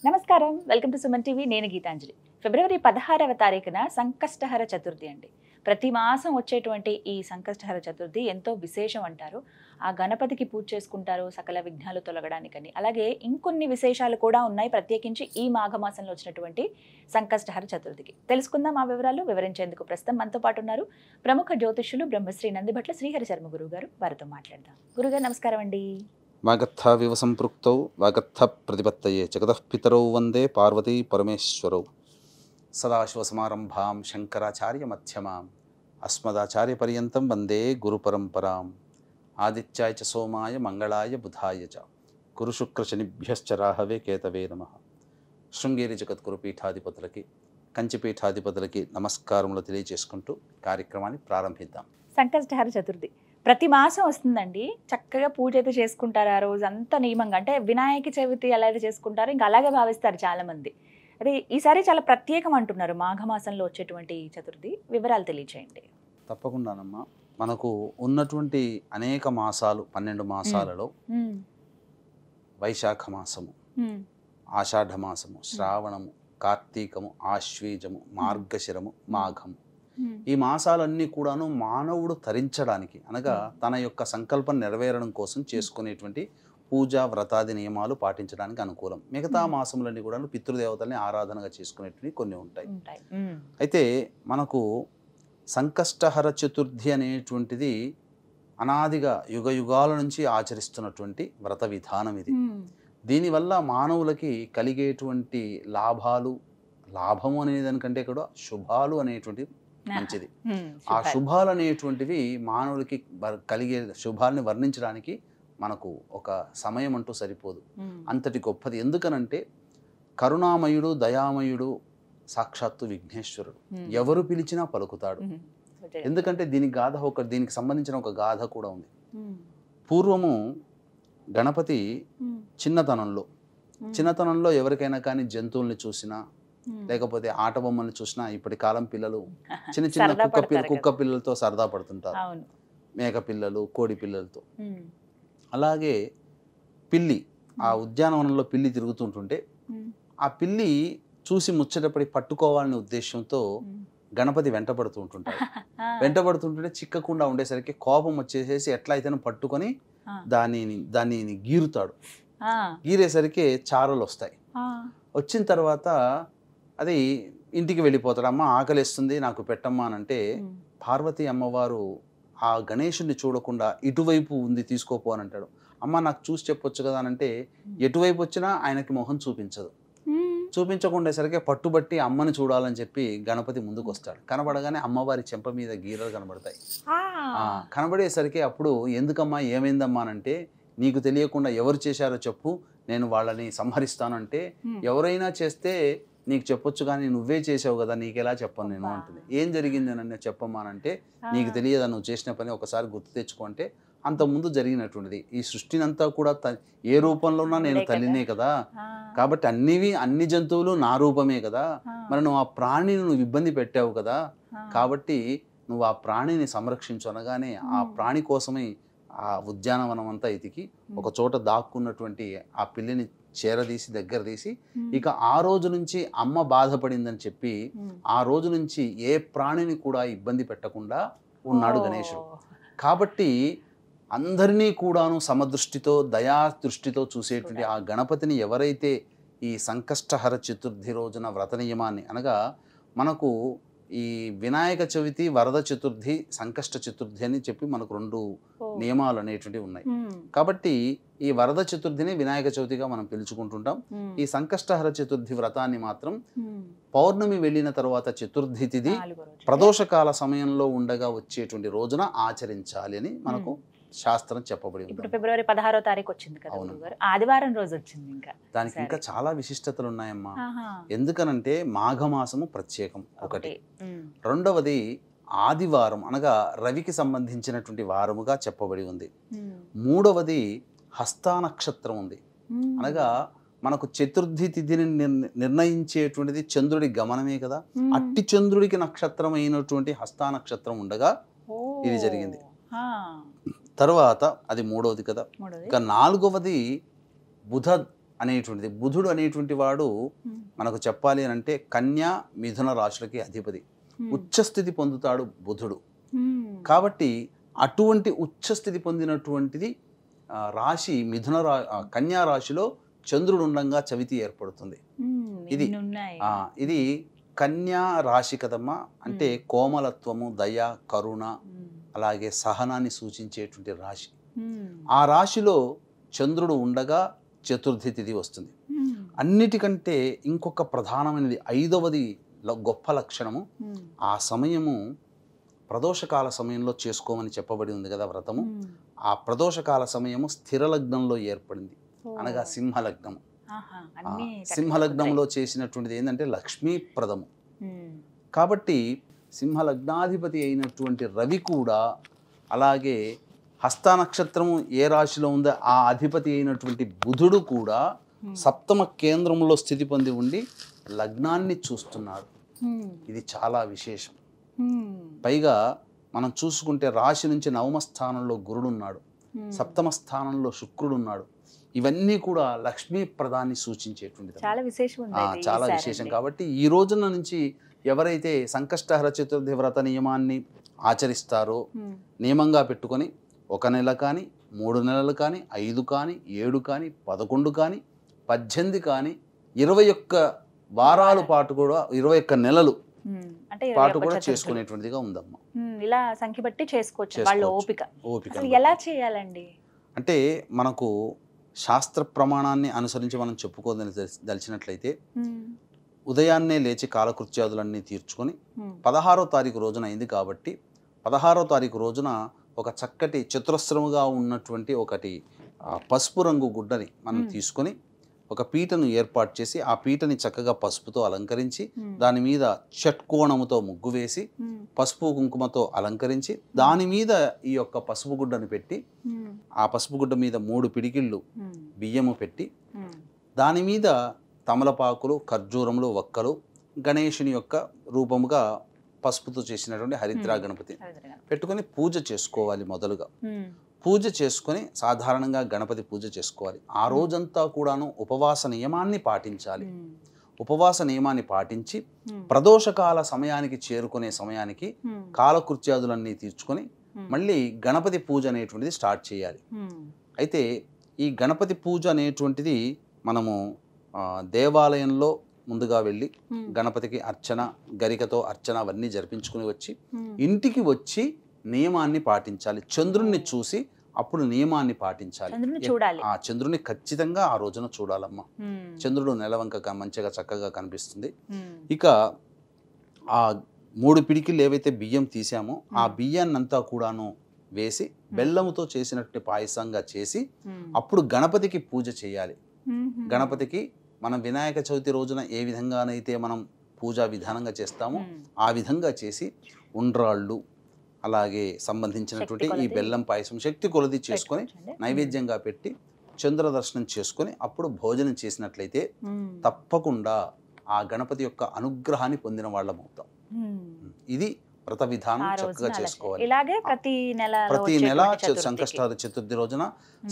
నమస్కారం, welcome to Suman TV. నేను గీతాంజలి. ఫిబ్రవరి 16వ తారీఖున సంకష్టహర చతుర్థి అండి. ప్రతి మాసం వచ్చేటువంటి ఈ సంకష్టహర చతుర్థి ఎంతో విశేషం అంటారు. ఆ గణపతికి పూజ చేసుకుంటారు సకల విఘ్నాలు తొలగడానికని. అలాగే ఇంకొన్ని విశేషాలు కూడా ఉన్నాయి ప్రత్యేకించి ఈ మాఘమాసంలో వచ్చినటువంటి సంకష్టహర చతుర్థికి. తెలుసుకుందాం ఆ వివరాలు. వివరించేందుకు ప్రస్తుతం మనతో పాటు ఉన్నారు ప్రముఖ జ్యోతిష్యులు బ్రహ్మశ్రీ నందిభట్ల శ్రీహరి శర్మ గురువు గారు. వారితో మాట్లాడదాం. గురుగారు నమస్కారం అండి. వాగర్థావివ సంపృక్తౌ వాగర్థ ప్రతిపత్తయే జగతః పితరౌ వందే పార్వతీ పరమేశ్వరౌ. సదాశివసమారంభాం శంకరాచార్య మధ్యమాం అస్మదాచార్య పర్యంతం వందే గురుపరంపరాం. ఆదిత్యాయ చ సోమాయ మంగళాయ బుధాయ చ గురుశుక్రశనిభ్యశ్చ రాహవే కేతవే నమః. శృంగేరి జగద్గురు పీఠాధిపతులకి కంచిపీఠాధిపతులకి నమస్కారములు తెలియజేసుకుంటూ కార్యక్రమాన్ని ప్రారంభిద్దాం. సంకష్టహర చతుర్థి ప్రతి మాసం వస్తుందండి. చక్కగా పూజ అయితే చేసుకుంటారు ఆ రోజు అంతా నియమంగా. అంటే వినాయక చవితి ఎలా అయితే చేసుకుంటారో ఇంకా అలాగే భావిస్తారు చాలా మంది. అదే ఈసారి చాలా ప్రత్యేకం అంటున్నారు మాఘమాసంలో వచ్చేటువంటి చతుర్థి. వివరాలు తెలియచేయండి. తప్పకుండానమ్మా. మనకు ఉన్నటువంటి అనేక మాసాలు 12 మాసాలలో వైశాఖ మాసము, ఆషాఢ మాసము, శ్రావణము, కార్తీకము, ఆశ్వీజము, మార్గశిరము, మాఘము, ఈ మాసాలన్నీ కూడాను మానవుడు తరించడానికి అనగా తన యొక్క సంకల్పం నెరవేరడం కోసం చేసుకునేటువంటి పూజ వ్రతాది నియమాలు పాటించడానికి అనుకూలం. మిగతా మాసములన్నీ కూడా పితృదేవతల్ని ఆరాధనగా చేసుకునేటువంటి కొన్ని ఉంటాయి. అయితే మనకు సంకష్టహర చతుర్థి అనేటువంటిది అనాదిగా యుగ యుగాల నుంచి ఆచరిస్తున్నటువంటి వ్రత విధానం ఇది. దీనివల్ల మానవులకి కలిగేటువంటి లాభము అనేదానికంటే కూడా శుభాలు అనేటువంటి మంచిది. ఆ శుభాలు అనేటువంటివి మానవులకి కలిగే శుభాలని వర్ణించడానికి మనకు ఒక సమయం అంటూ సరిపోదు. అంతటి గొప్పది. ఎందుకనంటే కరుణామయుడు దయామయుడు సాక్షాత్తు విఘ్నేశ్వరుడు. ఎవరు పిలిచినా పలుకుతాడు. ఎందుకంటే దీనికి సంబంధించిన ఒక గాథ కూడా ఉంది. పూర్వము గణపతి చిన్నతనంలో ఎవరికైనా కానీ జంతువుల్ని చూసినా లేకపోతే ఆట బొమ్మల్ని చూసినా ఇప్పటి కాలం పిల్లలు చిన్న చిన్న కుక్క పిల్లలతో సరదా పడుతుంటారు. మేక పిల్లలు, కోడి పిల్లలతో. అలాగే పిల్లి, ఆ ఉద్యానవనంలో పిల్లి తిరుగుతుంటుంటే ఆ పిల్లి చూసి ముచ్చటపడి పట్టుకోవాలనే ఉద్దేశంతో గణపతి వెంటబడుతుంటుంటే చిక్కకుండా ఉండేసరికి కోపం వచ్చేసేసి ఎట్లా అయితే పట్టుకొని దాన్ని గీరుతాడు. గీరేసరికి చారలు వస్తాయి. వచ్చిన తర్వాత అది ఇంటికి వెళ్ళిపోతాడు. అమ్మ ఆకలిస్తుంది, నాకు పెట్టమ్మా అని అంటే పార్వతీ అమ్మవారు ఆ గణేశుడిని చూడకుండా ఇటువైపు ఉంది తీసుకోపో అని అంటాడు. అమ్మ నాకు చూసి చెప్పొచ్చు కదా అని అంటే ఎటువైపు వచ్చినా ఆయనకి మొహం చూపించకుండేసరికి పట్టుబట్టి అమ్మని చూడాలని చెప్పి గణపతి ముందుకు వస్తాడు. కనబడగానే అమ్మవారి చెంప మీద గీరలు కనబడతాయి. కనబడేసరికి అప్పుడు ఎందుకమ్మా ఏమైందమ్మా అనంటే నీకు తెలియకుండా ఎవరు చేశారో చెప్పు, నేను వాళ్ళని సంహరిస్తానంటే ఎవరైనా చేస్తే నీకు చెప్పొచ్చు కానీ నువ్వే చేసావు కదా, నీకెలా చెప్పను నేను అంటుంది. ఏం జరిగింది నన్ను చెప్పమ్మానంటే నీకు తెలియదా నువ్వు చేసిన పని, ఒకసారి గుర్తు తెచ్చుకుంటే అంతకుముందు జరిగినటువంటిది. ఈ సృష్టినంతా కూడా ఏ రూపంలోనా నేను తల్లినే కదా, కాబట్టి అన్ని జంతువులు నా రూపమే కదా, మరి నువ్వు ఆ ప్రాణిని నువ్వు ఇబ్బంది పెట్టావు కదా, కాబట్టి నువ్వు ఆ ప్రాణిని సంరక్షించు అనగానే ఆ ప్రాణి కోసమే ఆ ఉద్యానవనం అంతా ఎతికి ఒక చోట దాక్కున్నటువంటి ఆ పిల్లిని దగ్గర తీసి ఇక ఆ రోజు నుంచి అమ్మ బాధపడిందని చెప్పి ఆ రోజు నుంచి ఏ ప్రాణిని కూడా ఇబ్బంది పెట్టకుండా ఉన్నాడు గణేశుడు. కాబట్టి అందరినీ కూడాను సమదృష్టితో దయాదృష్టితో చూసేటువంటి ఆ గణపతిని ఎవరైతే ఈ సంకష్టహర చతుర్థి రోజున వ్రత నియమాన్ని అనగా మనకు ఈ వినాయక చవితి, వరద చతుర్థి, సంకష్ట చతుర్థి అని చెప్పి మనకు 2 నియమాలు అనేటువంటివి ఉన్నాయి. కాబట్టి ఈ వరద చతుర్థిని వినాయక చవితిగా మనం పిలుచుకుంటుంటాం. ఈ సంకష్టహర చతుర్థి వ్రతాన్ని మాత్రం పౌర్ణమి వెళ్ళిన తర్వాత చతుర్థి తిథి ప్రదోషకాల సమయంలో ఉండగా వచ్చేటువంటి రోజున ఆచరించాలి అని మనకు శాస్త్రం చెప్పబడి ఉంది. ఫిబ్రవరి 16వ తారీఖు వచ్చింది కదా, ఆదివారం రోజు వచ్చింది. దానికి ఇంకా చాలా విశిష్టతలు ఉన్నాయమ్మా. ఎందుకనంటే మాఘమాసము ప్రత్యేకం ఒకటి, రెండవది ఆదివారం అనగా రవికి సంబంధించినటువంటి వారముగా చెప్పబడి ఉంది. మూడవది హస్త నక్షత్రం ఉంది. అనగా మనకు చతుర్థి తిథిని నిర్ణయించేటువంటిది చంద్రుడి గమనమే కదా, అట్టి చంద్రుడికి నక్షత్రం అయినటువంటి హస్త నక్షత్రం ఉండగా ఇది జరిగింది. తర్వాత అది మూడవది కదా. ఇక నాలుగవది బుధ అనేటువంటిది. బుధుడు అనేటువంటి వాడు మనకు చెప్పాలి అని అంటే కన్యా మిథున రాశులకి అధిపతి. ఉచ్చస్థితి పొందుతాడు బుధుడు. కాబట్టి అటువంటి ఉచ్చస్థితి పొందినటువంటిది రాశి కన్యా రాశిలో చంద్రుడు ఉండగా చవితి ఏర్పడుతుంది. ఇది కన్యా రాశి కదమ్మా. అంటే కోమలత్వము, దయ, కరుణ, అలాగే సహనాన్ని సూచించేటువంటి రాశి. ఆ రాశిలో చంద్రుడు ఉండగా చతుర్థి తిథి వస్తుంది. అన్నిటికంటే ఇంకొక ప్రధానమైనది 5వది గొప్ప లక్షణము, ఆ సమయము ప్రదోషకాల సమయంలో చేసుకోమని చెప్పబడి ఉంది కదా వ్రతము. ఆ ప్రదోషకాల సమయము స్థిర లగ్నంలో ఏర్పడింది, అనగా సింహలగ్నము. సింహలగ్నంలో చేసినటువంటిది ఏంటంటే లక్ష్మీప్రదము. కాబట్టి సింహలగ్నాధిపతి అయినటువంటి రవి కూడా, అలాగే హస్త నక్షత్రము ఏ రాశిలో ఉందో ఆ అధిపతి అయినటువంటి బుధుడు కూడా సప్తమ కేంద్రంలో స్థితి పొంది ఉండి లగ్నాన్ని చూస్తున్నాడు. ఇది చాలా విశేషం. పైగా మనం చూసుకుంటే రాశి నుంచి 9వ స్థానంలో గురుడు ఉన్నాడు, సప్తమ స్థానంలో శుక్రుడు ఉన్నాడు. ఇవన్నీ కూడా లక్ష్మీ ప్రదాన్ని సూచించేటువంటిది, చాలా విశేషం. కాబట్టి ఈ రోజున నుంచి ఎవరైతే సంకష్టహర చతుర్థి వ్రత నియమాన్ని ఆచరిస్తారో, నియమంగా పెట్టుకొని 1 నెల కానీ, 3 నెలలు కానీ, 5 కానీ, 7 కానీ, 11 కానీ, 18 కానీ, 21 వారాల పాటు కూడా, 21 నెలలు పాటు కూడా చేసుకునేటువంటిదిగా ఉందమ్మా. ఇలా సంఖ్య బట్టి చేసుకోవచ్చు. వాళ్ళ ఓపిక ఎలా చేయాలండి అంటే మనకు శాస్త్ర ప్రమాణాన్ని అనుసరించి మనం చెప్పుకోదలిచినట్లయితే ఉదయాన్నే లేచి కాలకృత్యాదులన్నీ తీర్చుకొని 16వ తారీఖు రోజున అయింది కాబట్టి 16వ తారీఖు రోజున ఒక చక్కటి చతురస్రముగా ఉన్నటువంటి ఒకటి పసుపు రంగు గుడ్డని మనం తీసుకొని ఒక పీటను ఏర్పాటు చేసి ఆ పీటని చక్కగా పసుపుతో అలంకరించి దాని మీద షట్కోణముతో ముగ్గు వేసి పసుపు కుంకుమతో అలంకరించి దాని మీద ఈ యొక్క పసుపు గుడ్డను పెట్టి ఆ పసుపు గుడ్డ మీద 3 పిడికిళ్ళు బియ్యము పెట్టి దాని మీద తమలపాకులు, ఖర్జూరములు, వక్కలు, గణేశుని యొక్క రూపముగా పసుపుతో చేసినటువంటి హరిద్రా గణపతి పెట్టుకొని పూజ చేసుకోవాలి. మొదలుగా పూజ చేసుకొని సాధారణంగా గణపతి పూజ చేసుకోవాలి. ఆ రోజంతా కూడాను ఉపవాస నియమాన్ని పాటించాలి. ఉపవాస నియమాన్ని పాటించి ప్రదోషకాల సమయానికి చేరుకునే సమయానికి కాలకృత్యాదులన్నీ తీర్చుకొని మళ్ళీ గణపతి పూజ అనేటువంటిది స్టార్ట్ చేయాలి. అయితే ఈ గణపతి పూజ అనేటువంటిది మనము దేవాలయంలో ముందుగా వెళ్ళి గణపతికి అర్చన, గరికతో అర్చన అవన్నీ జరిపించుకుని వచ్చి ఇంటికి వచ్చి నియమాన్ని పాటించాలి. చంద్రుణ్ణి చూసి అప్పుడు నియమాన్ని పాటించాలి. ఆ చంద్రుని ఖచ్చితంగా ఆ రోజున చూడాలమ్మా. చంద్రుడు నెలవంక మంచిగా చక్కగా కనిపిస్తుంది. ఇక ఆ 3 పిడికిళ్ళు ఏవైతే బియ్యం తీసామో ఆ బియ్యాన్నంతా కూడాను వేసి బెల్లముతో చేసినట్టు పాయసంగా చేసి అప్పుడు గణపతికి పూజ చేయాలి. గణపతికి మనం వినాయక చవితి రోజున ఏ విధంగానైతే మనం పూజా విధానంగా చేస్తామో ఆ విధంగా చేసి ఉండ్రాళ్ళు అలాగే సంబంధించినటువంటి ఈ బెల్లం పాయసం శక్తి కొలది చేసుకొని నైవేద్యంగా పెట్టి చంద్ర దర్శనం చేసుకొని అప్పుడు భోజనం చేసినట్లయితే తప్పకుండా ఆ గణపతి యొక్క అనుగ్రహాన్ని పొందిన వాళ్ళం అవుతాం. ఇది వ్రత విధానం చక్కగా చేసుకోవాలి. ప్రతి నెల సంకష్టహర చతుర్థి రోజున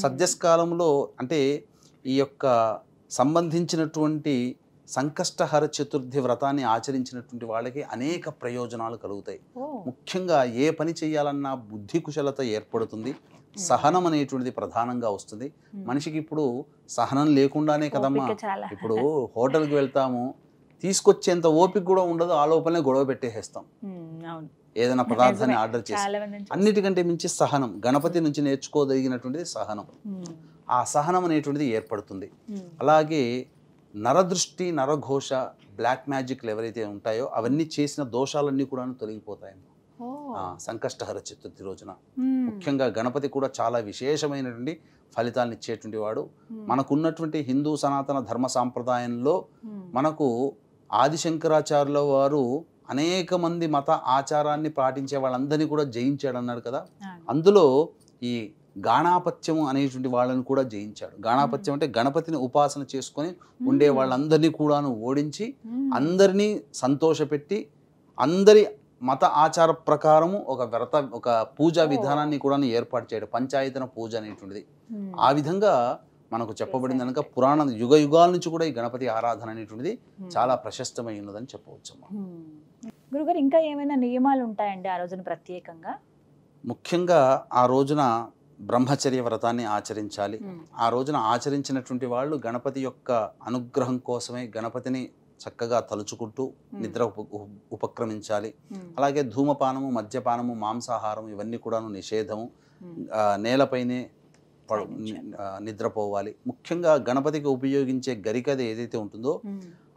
సద్యస్కాలంలో అంటే ఈ యొక్క సంబంధించినటువంటి సంకష్టహర చతుర్థి వ్రతాన్ని ఆచరించినటువంటి వాళ్ళకి అనేక ప్రయోజనాలు కలుగుతాయి. ముఖ్యంగా ఏ పని చేయాలన్నా బుద్ధి కుశలత ఏర్పడుతుంది. సహనం అనేటువంటిది ప్రధానంగా వస్తుంది. మనిషికి ఇప్పుడు సహనం లేకుండానే కదమ్మా, ఇప్పుడు హోటల్కి వెళ్తాము, తీసుకొచ్చేంత ఓపిక కూడా ఉండదు, ఆ లోపలనే గొడవ పెట్టేసేస్తాం ఏదైనా పదార్థాన్ని ఆర్డర్ చేసి. అన్నిటికంటే మించి సహనం, గణపతి నుంచి నేర్చుకోదగినటువంటిది సహనం. ఆ సహనం అనేటువంటిది ఏర్పడుతుంది. అలాగే నరదృష్టి, నరఘోష, బ్లాక్ మ్యాజిక్లు ఎవరైతే ఉంటాయో అవన్నీ చేసిన దోషాలన్నీ కూడా తొలగిపోతాయి సంకష్టహర చతుర్థి రోజున. ముఖ్యంగా గణపతి కూడా చాలా విశేషమైనటువంటి ఫలితాలను ఇచ్చేటువంటి వాడు. మనకున్నటువంటి హిందూ సనాతన ధర్మ సాంప్రదాయంలో మనకు ఆదిశంకరాచార్యుల వారు అనేక మంది మత ఆచారాన్ని పాటించే వాళ్ళందరినీ కూడా జయించాడు అన్నాడు కదా. అందులో ఈ గాణాపత్యము అనేటువంటి వాళ్ళని కూడా జయించాడు. గాణాపత్యం అంటే గణపతిని ఉపాసన చేసుకొని ఉండే వాళ్ళందరినీ కూడాను ఓడించి అందరినీ సంతోషపెట్టి అందరి మత ఆచార ప్రకారము ఒక పూజా విధానాన్ని కూడా ఏర్పాటు చేయడం, పంచాయతన పూజ అనేటువంటిది. ఆ విధంగా మనకు చెప్పబడింది కనుక పురాణ యుగ యుగాల నుంచి కూడా ఈ గణపతి ఆరాధన అనేటువంటిది చాలా ప్రశస్తమై ఉన్నదని చెప్పవచ్చమ్మా. గురుగారు ఇంకా ఏమైనా నియమాలు ఉంటాయండి ఆ రోజున ప్రత్యేకంగా? ముఖ్యంగా ఆ రోజున బ్రహ్మచర్య వ్రతాన్ని ఆచరించాలి. ఆ రోజున ఆచరించినటువంటి వాళ్ళు గణపతి యొక్క అనుగ్రహం కోసమే గణపతిని చక్కగా తలుచుకుంటూ నిద్ర ఉపక్రమించాలి. అలాగే ధూమపానము, మద్యపానము, మాంసాహారం ఇవన్నీ కూడాను నిషేధము. నేలపైనే నిద్రపోవాలి. ముఖ్యంగా గణపతికి ఉపయోగించే గరికది ఏదైతే ఉంటుందో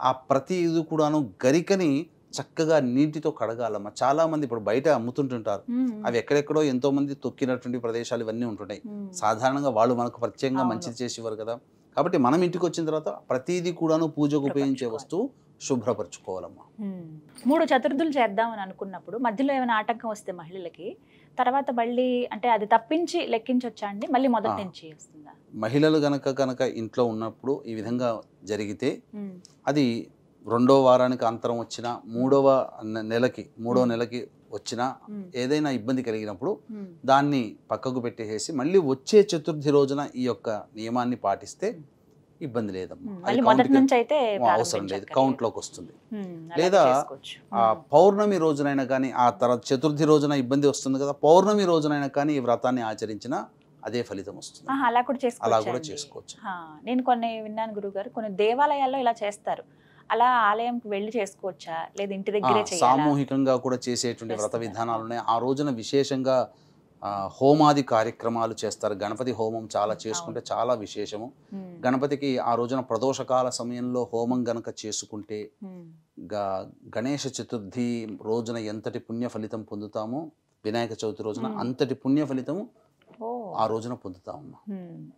ఆ ప్రతి ఇది కూడాను గరికని చక్కగా నీటితో కడగాలమ్మా. చాలా మంది ఇప్పుడు బయట అమ్ముతుంటుంటారు, అవి ఎక్కడెక్కడో ఎంతో మంది తొక్కినటువంటి ప్రదేశాలు ఇవన్నీ ఉంటుంటాయి. సాధారణంగా వాళ్ళు మనకు ప్రత్యేకంగా మంచిది చేసేవారు కదా. కాబట్టి మనం ఇంటికి వచ్చిన తర్వాత ప్రతిదీ కూడాను పూజకు ఉపయోగించే వస్తువు శుభ్రపరచుకోవాలమ్మా. 3 చతుర్థులు చేద్దామని అనుకున్నప్పుడు మధ్యలో ఏమైనా ఆటంకం వస్తే మహిళలకి తర్వాత మళ్ళీ అంటే అది తప్పించి లెక్కించొచ్చా అండి? మళ్ళీ మొదటి నుంచి వస్తుందా? మహిళలు గనక ఇంట్లో ఉన్నప్పుడు ఈ విధంగా జరిగితే అది 2వ వారానికి అంతరం వచ్చినా, 3వ నెలకి వచ్చినా ఏదైనా ఇబ్బంది కలిగినప్పుడు దాన్ని పక్కకు పెట్టేసి మళ్ళీ వచ్చే చతుర్థి రోజున ఈ యొక్క నియమాన్ని పాటిస్తే ఇబ్బంది లేదమ్మా. అవసరం లేదు, కౌంట్లోకి వస్తుంది. లేదా పౌర్ణమి రోజునైనా కానీ, ఆ తర్వాత చతుర్థి రోజున ఇబ్బంది వస్తుంది కదా, పౌర్ణమి రోజునైనా కానీ ఈ వ్రతాన్ని ఆచరించినా అదే ఫలితం వస్తుంది. అలా కూడా చేసుకోవచ్చు. నేను కొన్ని విన్నాను గురుగారు, కొన్ని దేవాలయాల్లో ఇలా చేస్తారు. అలా ఆలయంకి వెళ్ళి చేసుకోవచ్చా లేదా ఇంటి దగ్గరే చేయాలా? సామూహికంగా కూడా చేసేటువంటి వ్రత విధానాలు ఉన్నాయి. ఆ రోజున విశేషంగా హోమాది కార్యక్రమాలు చేస్తారు. గణపతి హోమం చాలా చేసుకుంటే చాలా విశేషము. గణపతికి ఆ రోజున ప్రదోషకాల సమయంలో హోమం గనక చేసుకుంటే గణేష చతుర్థి రోజున ఎంతటి పుణ్య ఫలితం పొందుతామో వినాయక చవితి రోజున అంతటి పుణ్య ఫలితము ఆ రోజున పొందుతామమ్మా.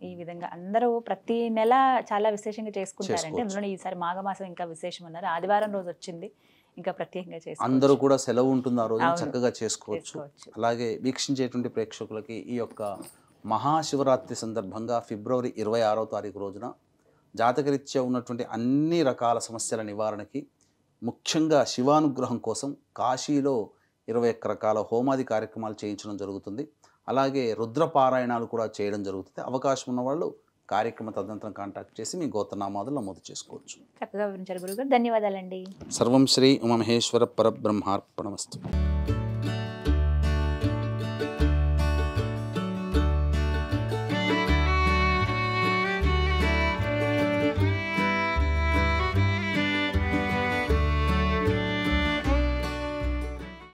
ఈ విధంగా అందరూ ప్రతి నెల చాలా విశేషంగా చేసుకుంటారంటే అందులో ఈసారి మాఘమాసం ఇంకా విశేషం అన్నారు. ఆదివారం రోజు వచ్చింది, ఇంకా ప్రత్యేకంగా చేసుకోవచ్చు. అందరూ కూడా సెలవు ఉంటుంది ఆ రోజు, చక్కగా చేసుకోవచ్చు. అలాగే వీక్షించేటువంటి ప్రేక్షకులకి ఈ యొక్క మహాశివరాత్రి సందర్భంగా ఫిబ్రవరి 26వ తారీఖు రోజున జాతకరీత్యా ఉన్నటువంటి అన్ని రకాల సమస్యల నివారణకి, ముఖ్యంగా శివానుగ్రహం కోసం కాశీలో 21 రకాల హోమాది కార్యక్రమాలు చేయించడం జరుగుతుంది. అలాగే రుద్రపారాయణాలు కూడా చేయడం జరుగుతుంది. అవకాశం ఉన్నవాళ్ళు కార్యక్రమ తదనంతరం కాంటాక్ట్ చేసి మీ గోత్రనామాలు నమోదు చేసుకోవచ్చు. చక్కగా వివరించారు గురుగారు, ధన్యవాదాలండి. సర్వం శ్రీ ఉమామహేశ్వర పరబ్రహ్మార్పణమస్తు.